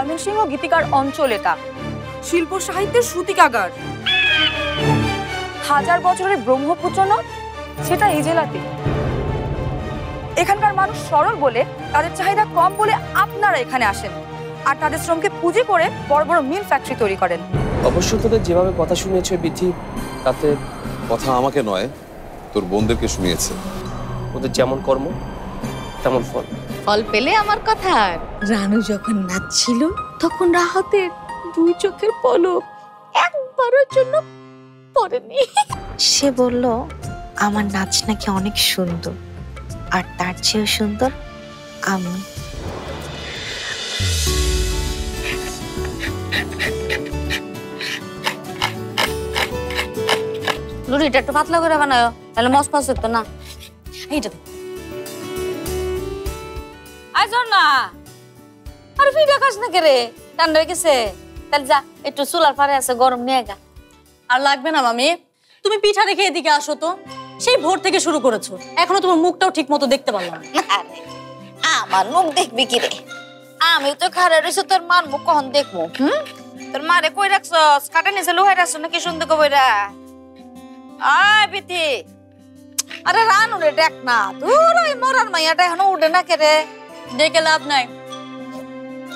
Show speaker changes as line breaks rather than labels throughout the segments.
ময়মনসিংহ গীতিকার অঞ্চল, এটা শিল্প সাহিত্যের সূতিকাগার। 1000 বছরের ব্রহ্মপুত্র নদ, সেটা এই জেলাতে। এখানকার মানুষ সরল বলে, তাদের চাহিদা কম বলে আপনারা এখানে আসেন আর তাদের শ্রমকে পুঁজি করে বড় বড় মিল ফ্যাক্টরি তৈরি করেন।
অবশ্য তোদের যেভাবে কথা শুনিয়েছে বিথি, তাতে
কথা আমাকে নয়, তোর বোনদেরকে শুনিয়েছে।
ওদের যেমন কর্ম তেমন ফল।
ফল পেলে আমার কথা। রানু যখন নাচছিল তখন রাহাতের 2 চোখের পলক একবারের জন্য পড়েনি।
সে বলল আমার নাচ নাকি অনেক সুন্দর, আর তার চেয়েও সুন্দর আমি।
লুরিটা একটু পাতলা করে বানায়, তাহলে মসমস হতো না। এইটা আইজন না, আর ভিডিও খাস না কে রে? ঠান্ডা হয়ে গেছে, তাহলে যা একটু চুলার পারে আছে, গরম নিয়ে গা।
আর লাগবে না মামি, তুমি পিঠা রেখে এদিকে আসো তো। সেই ভোর থেকে শুরু করেছো, এখনো তোমার মুখটাও ঠিক মতো দেখতে পারলাম না।
আমার মুখ দেখবি কি রে? আমি তো খারাপ রয়েছে, তোর মার মুখ কখন দেখবো? তোর মারে কই রাখছস? কাটা নিচে লুহাই রাখছো নাকি? সুন্দর কবইরা আয় বিতি। আরে রানু রে দেখ না, দূর ওই মরার মাইয়াটা এখনো উঠে না কে রে?
ডেকে লাভ নাই,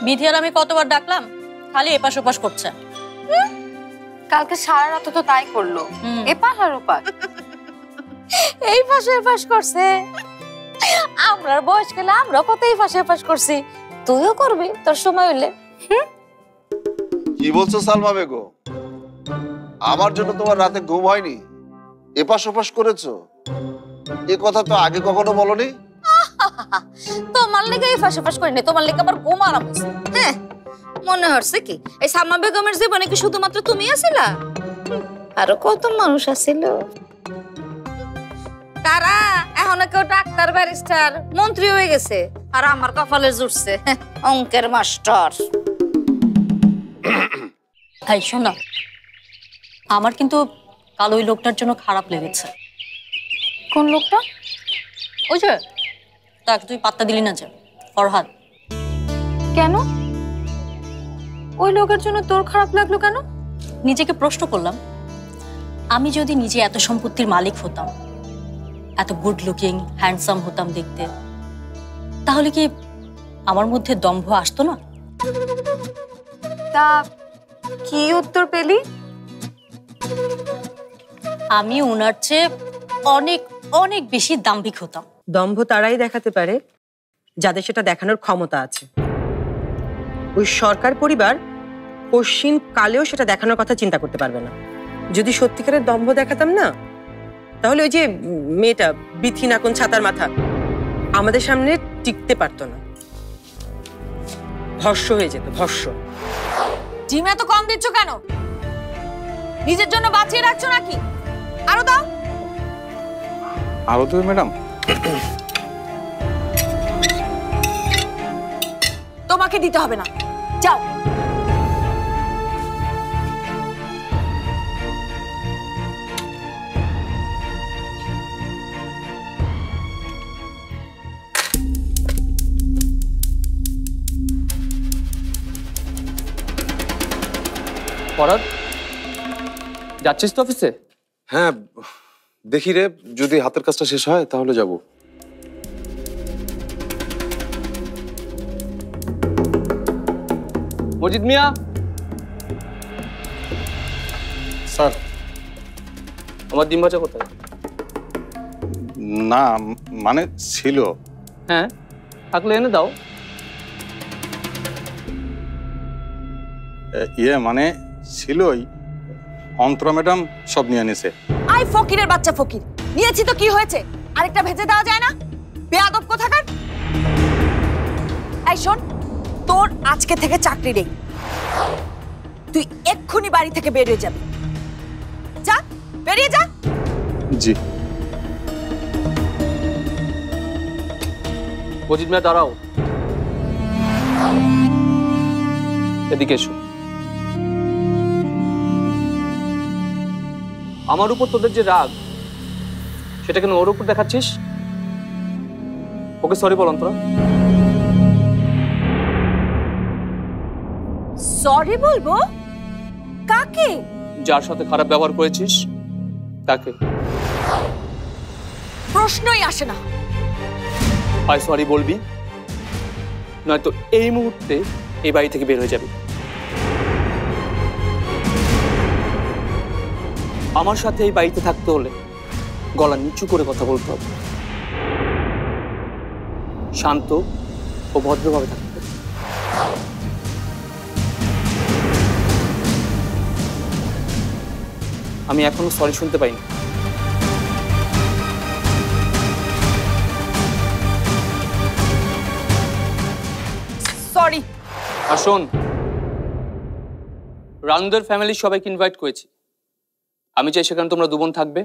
বিধি আর আমি কতবার ডাকলাম, খালি এপাশ ওপাশ করছে।
কালকে সারা রাত তো তাই করলো, এপাশ আর ওপাশ।
এই পাশে এপাশ করছে। আমরার বয়স গেলে আমরা কত এই পাশে এপাশ করছি, তুইও করবি তোর সময় হইলে।
কি বলছো সালমা বেগম? আমার জন্য তোমার রাতে ঘুম হয়নি, এপাশ ওপাশ করেছো? এ কথা তো আগে কখনো বলনি।
তোমার লেগে এই পাশে এপাশ করিনি, তোমার লেগে আবার ঘুম আরাম হয়েছে। হ্যাঁ, মনে হচ্ছে কি এই সালমা বেগমের জীবনে কি শুধুমাত্র তুমি আছিলা? আরো কত মানুষ আছিল। তারা এখন কেউ ডাক্তার, ব্যারিস্টার, মন্ত্রী হয়ে গেছে, আর আমার কপালে জুটছে অঙ্কের মাস্টার।
তাই শোনা, আমার কিন্তু কাল ওই লোকটার জন্য খারাপ লেগেছে।
কোন লোকটা?
ওই যে তাকে তুই পাত্তা দিলি না, যে ফরহাদ।
কেন? ওই লোকের জন্য তোর খারাপ লাগলো কেন?
নিজেকে প্রশ্ন করলাম, আমি যদি নিজে এত সম্পত্তির মালিক হতাম, এত গুড লুকিং হ্যান্ডসাম হতাম দেখতে, তাহলে কি আমার মধ্যে দম্ভ আসতো না?
তা কি উত্তর পেলি?
আমি ওনার চেয়ে অনেক অনেক বেশি দাম্ভিক হতাম।
দম্ভ তারাই দেখাতে পারে যাদের সেটা দেখানোর ক্ষমতা আছে। ওই সরকার পরিবার পশ্চিম কালেও সেটা দেখানোর কথা চিন্তা করতে পারবে না। যদি সত্যিকারের দম্ভ দেখাতাম না, তাহলে ওই যে মেয়েটা বিথি নাকন ছাতার মাথা আমাদের সামনে টিকতে পারতো না, ভস্য হয়ে যেত, ভস্য।
ডিম এত কম দিচ্ছ কেন? নিজের জন্য বাঁচিয়ে রাখছো নাকি? আরো দাও।
আরো তো ম্যাডাম।
তোমাকে দিতে হবে না, যাও।
ফরহাদ, যাচ্ছিস তো অফিসে?
হ্যাঁ, দেখি রে, যদি হাতের কাজটা শেষ হয় তাহলে যাব।
মজিদ মিয়া।
স্যার।
আমার ডিম ভাজা কোথায়?
না মানে ছিল।
হ্যাঁ, থাকলে এনে দাও।
ইয়ে মানে ছিলই, অন্তরা ম্যাডাম সব নিয়ে নিছে।
আই ফকিরের বাচ্চা ফকির, নিয়েছি তো কি হয়েছে? আরেকটা ভেজে দেওয়া যায় না? বেয়াদব কোথাকার। এই শোন, তোর আজকে থেকে চাকরি নেই, তুই এক্ষুনি বাড়ি থেকে বেরিয়ে যাবি। যা, বেরিয়ে যা।
জি।
মজিদ মিয়া দাঁড়াও, এদিকে এসো। আমার উপর তোদের যে রাগ, সেটা কেন ওর উপর দেখাচ্ছিস? ওকে সরি বল অন্তরা।
সরি বলবো? কাকে?
যার সাথে খারাপ ব্যবহার করেছিস তাকে।
প্রশ্নই আসে না।
হয় সরি বলবি, নয়তো এই মুহূর্তে এই বাড়ি থেকে বের হয়ে যাবি। আমার সাথে এই বাড়িতে থাকতে হলে গলা নিচু করে কথা বলতে হবে, শান্ত ও ভদ্রভাবে থাকতে হবে। আমি এখনো সরি শুনতে পাইনি।
সরি।
আর শোন, রানুদের ফ্যামিলির সবাইকে ইনভাইট করেছি। আমি চাই সেখানে তোমরা দুবোন থাকবে,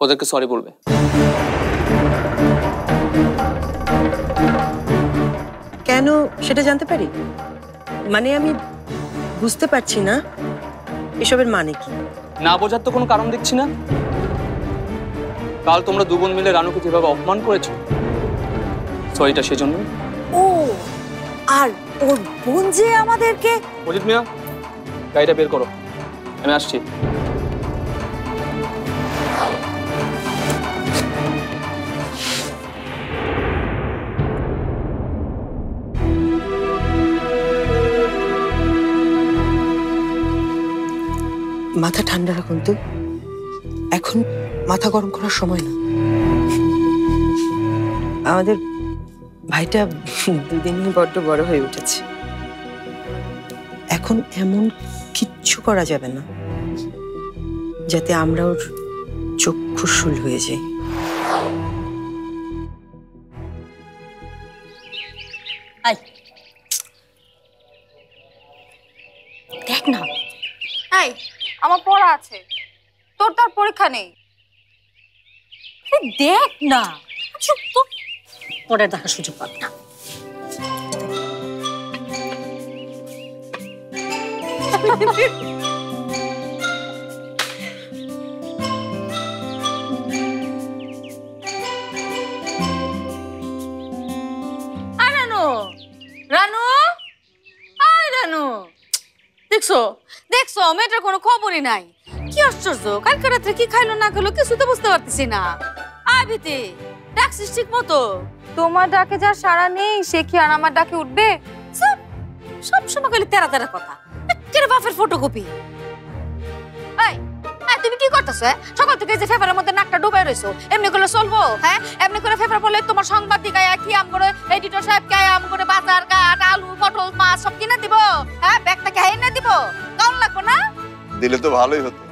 ওদেরকে সরি বলবে।
কেন সেটা জানতে পারি? মানে আমি বুঝতে পারছি না এসবের মানে কি।
না বোঝার তো কোনো কারণ দেখছি না। কাল তোমরা দুবোন মিলে রানুকে যেভাবে অপমান করেছো, সরিটা সেজন্য।
ও, আর ওর বোন যে আমাদেরকে।
অজিত মিয়া, গাড়িটা বের করো, আমি আসছি।
মাথা ঠান্ডা রাখুন তো, এখন মাথা গরম করার সময় না। আমাদের ভাইটা দুদিনই বড্ড বড় হয়ে উঠেছে, এখন এমন কিচ্ছু করা যাবে না যাতে আমরা ওর চক্ষুশূল হয়ে যাই।
দেখ না,
এই আমার পড়া আছে, তোর তো আর পরীক্ষা নেই।
দেখ না, চুপ তো, পরে দেখার সুযোগ পাবি না।
রানু, রানু, আয় রানু, দেখছো দেখছো মেয়েটার কোনো খবরই নাই। কি আশ্চর্য, কালকে রাত্রে কি খাইলো না খেলো কিছু তো বুঝতে পারতেছি না। আয় ভিতে, ডাকছিস ঠিক মতো?
তোমার ডাকে যা সাড়া নেই, সে কি আর আমার ডাকে উঠবে?
সব সময় খালি তেরা তেরা কথা, একেবারে বাপের ফটোকপি। এই তুমি কি করতেছো? সকাল থেকে যে পেপারের মধ্যে নাকটা ডুবাই রইছো, এমনি করে চলবো? হ্যাঁ, এমনি করে পেপার পড়লে তোমার সাংবাদিক আয়া কি আম করে, এডিটর সাহেব কে আম করে বাজার ঘাট আলু পটল মাছ সব কিনে দিব? হ্যাঁ, ব্যাগটা কে এনে দিব? কেমন লাগবো না?
দিলে তো ভালোই হতো।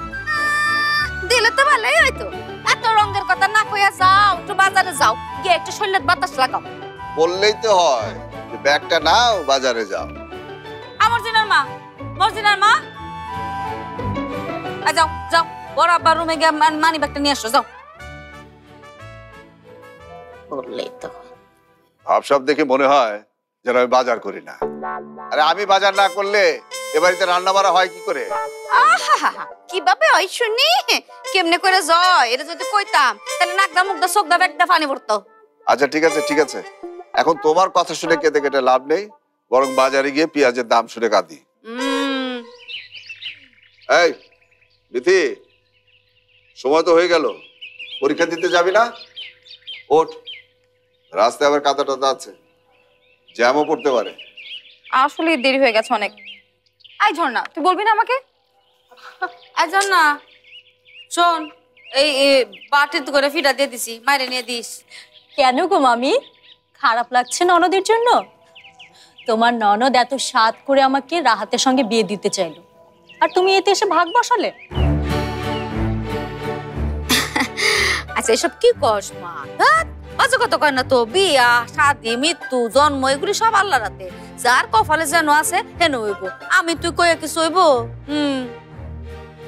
দিলে তো ভালোই হইতো। এত রঙের কথা না কইয়া যাও, একটু বাজারে যাও, গিয়ে একটু শরীরের বাতাস লাগাও।
বললেই তো হয় যে ব্যাগটা নাও, বাজারে যাও।
আমার জিনার মা, মর্জিনার মা, যাও যাও, বড় আব্বার রুমে গিয়ে মানি ব্যাগটা নিয়ে আসো, যাও। বললেই তো
ভাবসাব দেখে মনে হয় যেন আমি বাজার করি না। আরে আমি বাজার না করলে এ বাড়িতে রান্না বাড়া হয় কি করে?
কিভাবে হয় শুনি, কেমনে করে যায় এটা যদি কইতাম তাহলে নাকদা মুখদা চোখদা ব্যাগদা পানি পড়তো।
আচ্ছা ঠিক আছে ঠিক আছে, এখন তোমার কথা শুনে কেটে কেটে লাভ নেই, বরং বাজারে গিয়ে পেঁয়াজের দাম শুনে কাঁদি। এই বিথি, সময় তো হয়ে গেল, পরীক্ষা দিতে যাবি না? ওঠ, রাস্তায় আবার কাদা টাদা আছে, জ্যামও পড়তে পারে।
আসলে দেরি হয়ে গেছে অনেক। আই ঝর্ণা, তুই বলবি না আমাকে?
আজন না, শোন, এই বাটিতে করে ফিটা দিয়ে দিছি, মাইরে নিয়ে দিস।
কেন গো মামি, খারাপ লাগছে ননদের জন্য? তোমার ননদ এত সাধ করে আমাকে রাহাতের সঙ্গে বিয়ে দিতে চাইলো, আর তুমি এতে এসে ভাগ বসালে।
আচ্ছা এসব কি কস মা? অজগত কয় না তো, বিয়া শাদি মৃত্যু জন্ম এগুলি সব আল্লাহর হাতে, যার কপালে যেন আছে হেন হইব। আমি তুই কইয়া কিছু হইব?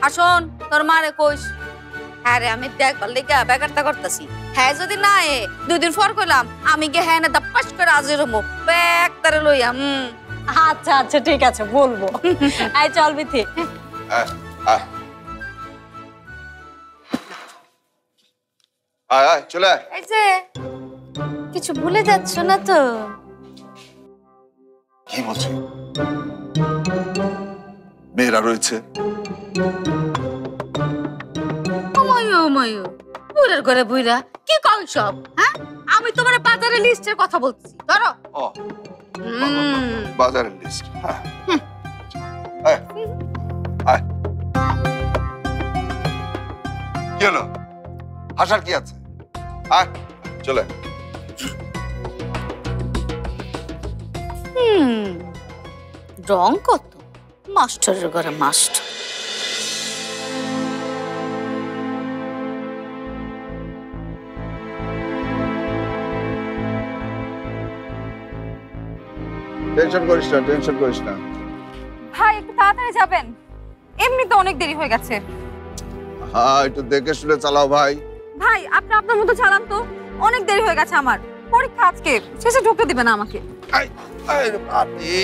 আসুন তোর মারে কইস, হ্যাঁ রে আমি দেখবার লেগে ব্যাগারটা করতেছি। হ্যাঁ যদি না এ 2 দিন পর কইলাম আমি গে হ্যাঁ না দাপাস করে আজই রমো ব্যাগ তারে লইয়া।
আচ্ছা আচ্ছা ঠিক আছে, বলবো। আয় চল বিথি।
আয় আয় চলে আয়।
এই যে কিছু ভুলে যাচ্ছ না তো?
কি বলছিস? মেয়েরা রয়েছে।
বুড়ার ঘরে বুইরা কি কল সব, হ্যাঁ? আমি তোমার বাজারের লিস্টের কথা বলতেছি, ধরো।
ও বাজারের লিস্ট। হ্যাঁ আয়, আয়। কি হলো, হাসার কি আছে? আয় চলে।
রং কত, মাস্টারের ঘরে মাস্টার।
টেনশন করিস না, টেনশন করিস না।
ভাই একটু তাড়াতাড়ি যাবেন, এমনি তো অনেক দেরি হয়ে গেছে।
হ্যাঁ একটু দেখে শুনে চালাও ভাই।
ভাই আপনি আপনার মতো চালান তো, অনেক দেরি হয়ে গেছে আমার পরীক্ষা আজকে, শেষে ঢুকতে দিবে না আমাকে।
আয়, আয় রে বাপরে।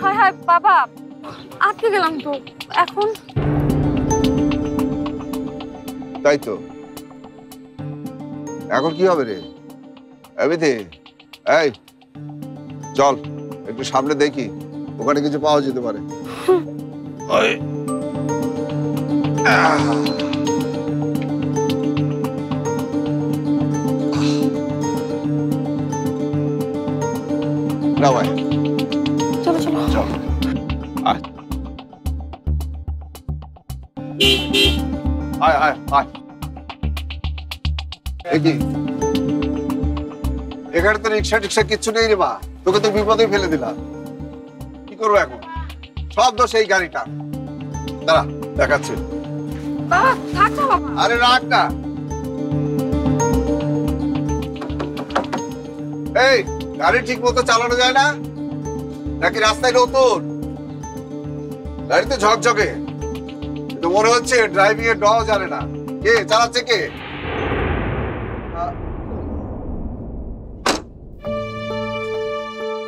হায় হায় বাবা, আটকে গেলাম তো এখন।
তাই তো, এখন কি হবে রে? এমনিতে এই চল একটু সামনে দেখি, ওখানে কিছু পাওয়া যেতে পারে। ওই না ভাই,
চলো চলো
চল আয় আয় আয় আয়। দেখি এখানে তো রিক্সা টিক্সা কিচ্ছু নেই রে মা, তোকে তো বিপদে ফেলে দিলাম। কি করবো এখন? সব দোষ এই গাড়িটা। দাঁড়া দেখাচ্ছি।
বাবা থাক না বাবা।
আরে রাখ না। এই গাড়ি ঠিক মতো চালানো যায় না নাকি রাস্তায় নতুন? গাড়িতে ঝকঝকে, কিন্তু মনে হচ্ছে ড্রাইভিং এর ডও জানে না। কে চালাচ্ছে কে?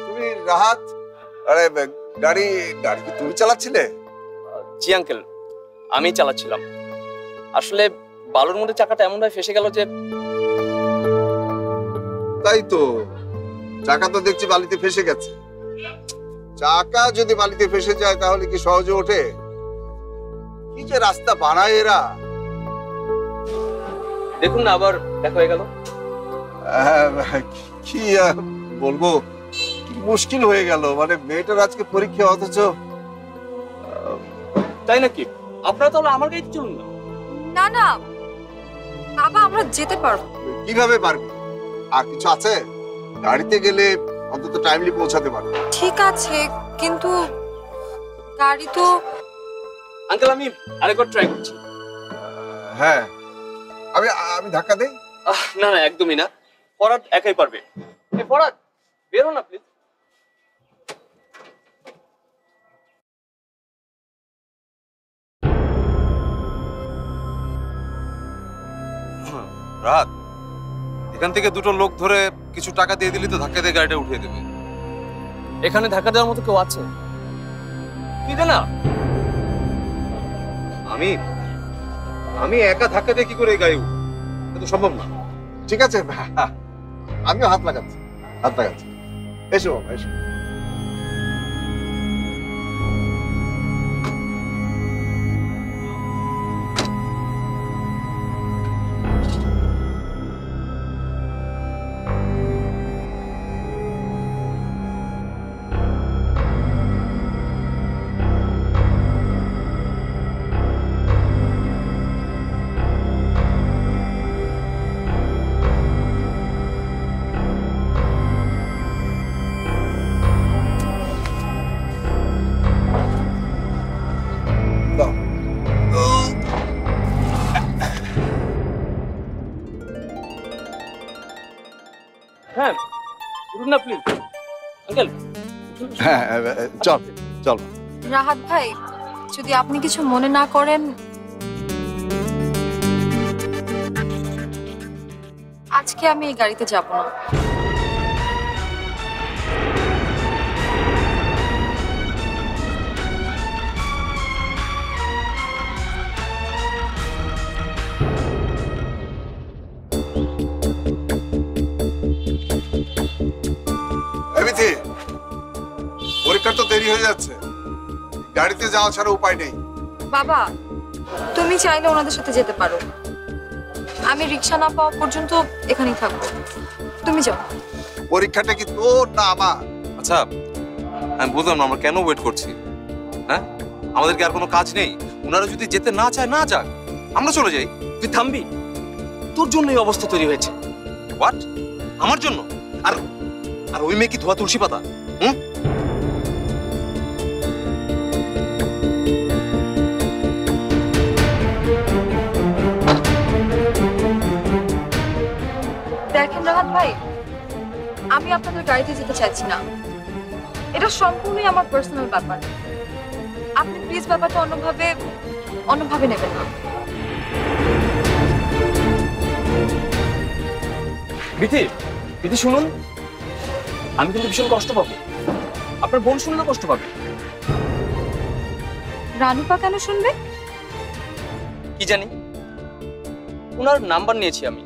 তুমি রাহাত? আরে গাড়ি গাড়ি কি তুমি চালাচ্ছিলে?
জি আঙ্কেল, আমি চালাচ্ছিলাম। আসলে বালুর মধ্যে চাকাটা এমনভাবে ফেসে গেল যে।
তাই তো, চাকা তো দেখছি বালিতে ফেসে গেছে। চাকা যদি বালিতে ফেসে যায় তাহলে কি সহজে ওঠে? কি যে রাস্তা বানায় এরা।
দেখুন না, আবার দেখা হয়ে গেল।
কি বলবো, মুশকিল হয়ে গেল। মানে মেয়েটার আজকে পরীক্ষা, অথচ।
তাই নাকি? আপনারা তাহলে আমার গাড়িতে চলুন না।
না না বাবা, আমরা যেতে পারবো।
কিভাবে পারবি? আর কিছু আছে? গাড়িতে গেলে অন্তত টাইমলি পৌঁছাতে পারবে।
ঠিক আছে, কিন্তু গাড়ি তো।
আঙ্কেল আমি আরেকবার ট্রাই করছি।
হ্যাঁ আমি আমি ধাক্কা দেই।
না না একদমই না, ফরাদ একাই পারবে। ফরাদ বেরো না প্লিজ।
রাত, এখান থেকে দুটো লোক ধরে কিছু টাকা দিয়ে দিলি তো ধাক্কা দিয়ে গাড়িটা উঠিয়ে দেবে।
এখানে ধাক্কা দেওয়ার মতো কেউ আছে? কি দে না।
আমি একা ধাক্কা দিয়ে কি করে এই গাড়ি উঠবো? এটা তো সম্ভব না।
ঠিক আছে, আমিও হাত লাগাচ্ছি, হাত লাগাচ্ছি। এসো বাবা, এসো।
হ্যাঁ উঠুন না প্লিজ আঙ্কেল।
হ্যাঁ চল চল।
রাহাত ভাই, যদি আপনি কিছু মনে না করেন, আজকে আমি এই গাড়িতে যাব না।
যাচ্ছে, গাড়িতে যাওয়া ছাড়া উপায় নেই।
বাবা, তুমি চাইলে ওনাদের সাথে যেতে পারো। আমি রিক্সা না পাওয়া পর্যন্ত এখানেই থাকবো। তুমি যাও।
পরীক্ষাটা কি তোর না আমার?
আচ্ছা, আমি বুঝলাম না আমরা কেন ওয়েট করছি। হ্যাঁ, আমাদের কি আর কোনো কাজ নেই? ওনারা যদি যেতে না চায় না যাক, আমরা চলে যাই।
তুই থামবি? তোর জন্য এই অবস্থা তৈরি হয়েছে।
হোয়াট? আমার জন্য? আর আর ওই মেয়ে কি ধোয়া তুলসী পাতা? হুম?
দেখেন রাহাত ভাই, আমি আপনাদের গাড়িতে যেতে চাইছি না। এটা সম্পূর্ণই আমার পার্সোনাল ব্যাপার। আপনি প্লিজ ব্যাপারটা অন্যভাবে নেবেন না।
বিধি শুনুন, আমি কিন্তু ভীষণ কষ্ট পাবো। আপনার বোন শুনলে কষ্ট পাবে।
রানুপা কেন শুনবে?
কি জানি, ওনার নাম্বার নিয়েছি আমি।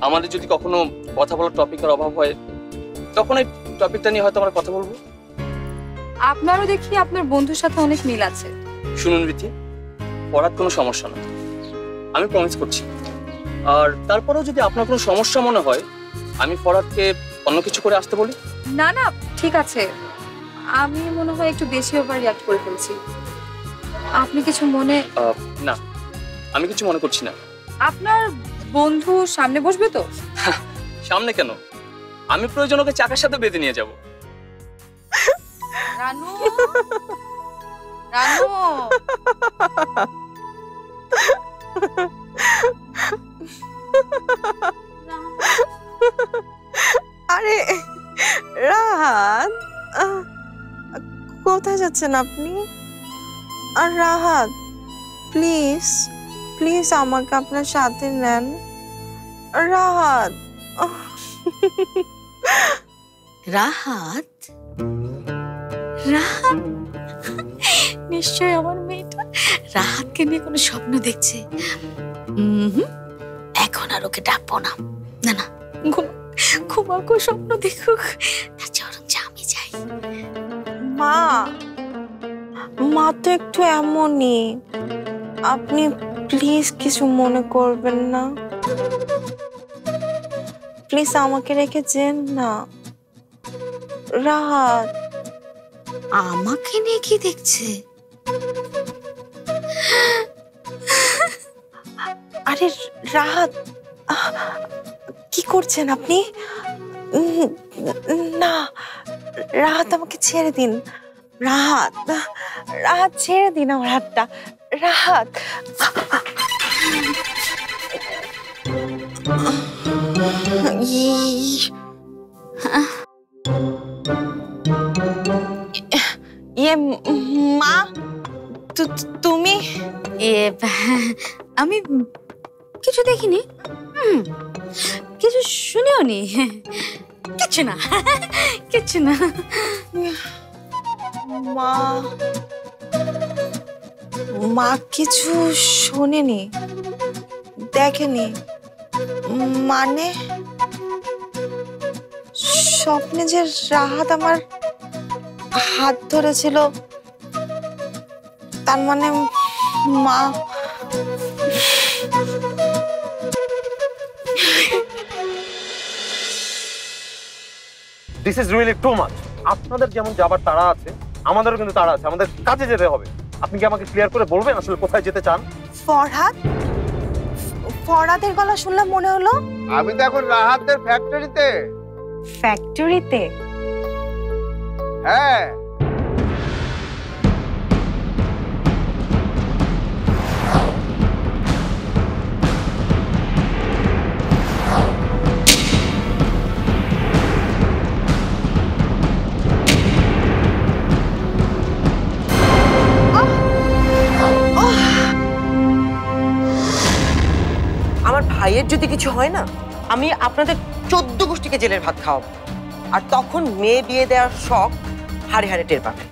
আমাদের যদি কখনো কথা বলার টপিকের অভাব হয়, তখন এই টপিকটা নিয়ে হয়তো আমরা কথা বলবো।
আপনারও দেখি আপনার বন্ধুর সাথে অনেক মিল আছে।
শুনুন বিধি, পড়ার কোনো সমস্যা না, আমি প্রমিস করছি। আর তারপরেও যদি আপনার কোনো সমস্যা মনে হয়, আমি ফরহাদকে অন্য কিছু করে আসতে বলি।
না না, ঠিক আছে। আমি মনে হয় একটু বেশি ওভার রিঅ্যাক্ট করে ফেলছি। আপনি কিছু মনে?
না, আমি কিছু মনে করছি না।
আপনার বন্ধু সামনে বসবে তো?
সামনে কেন, আমি প্রয়োজন ওকে চাকার সাথে বেঁধে নিয়ে যাব।
রানু, রানু,
আরে রাহাত, কোথায় যাচ্ছেন আপনি? আর রাহাত, প্লিজ প্লিজ আমাকে আপনার সাথে নেন। রাহাত,
রাহাত, রাহাত, নিশ্চয় আমার মেয়েটা রাহাতকে নিয়ে কোনো স্বপ্ন দেখছে। এখন আর ওকে ডাকবো না। না না, ঘুমাকো, স্বপ্ন দেখুক। তার চরম আমি যাই।
মা, মা তো একটু এমনই। আপনি প্লিজ কিছু মনে করবেন না। প্লিজ আমাকে রেখে যেন না। রাহাত,
আমাকে নিয়ে কি দেখছে?
আরে রাহাত, কি করছেন আপনি? না রাহাত, আমাকে ছেড়ে দিন। রাহাত, রাহাত ছেড়ে দিন আমার হাতটা। রাহাত, ইয়ে মা, তুমি?
আমি কিছু দেখিনি, কিছু শুনেও নি, কিছু না, কিছু না।
মা, মা কিছু শোনেনি, দেখেনি? মানে স্বপ্নে যে রাহাত আমার হাত ধরেছিল, তার মানে মা।
This is really too much. আপনাদের যেমন যাবার তাড়া আছে, আমাদেরও কিন্তু তাড়া আছে, আমাদের কাজে যেতে হবে। আপনি কি আমাকে ক্লিয়ার করে বলবেন আসলে কোথায় যেতে চান?
ফরহাদ, ফরহাদের গলা শুনলাম মনে হলো।
আমি তো এখন রাহাতের ফ্যাক্টরিতে।
ফ্যাক্টরিতে?
হ্যাঁ।
আমার ভাইয়ের যদি কিছু হয় না, আমি আপনাদের 14 গোষ্ঠীকে জেলের ভাত খাওয়াবো। আর তখন মেয়ে বিয়ে দেওয়ার শখ হাড়ে হাড়ে টের পাবে।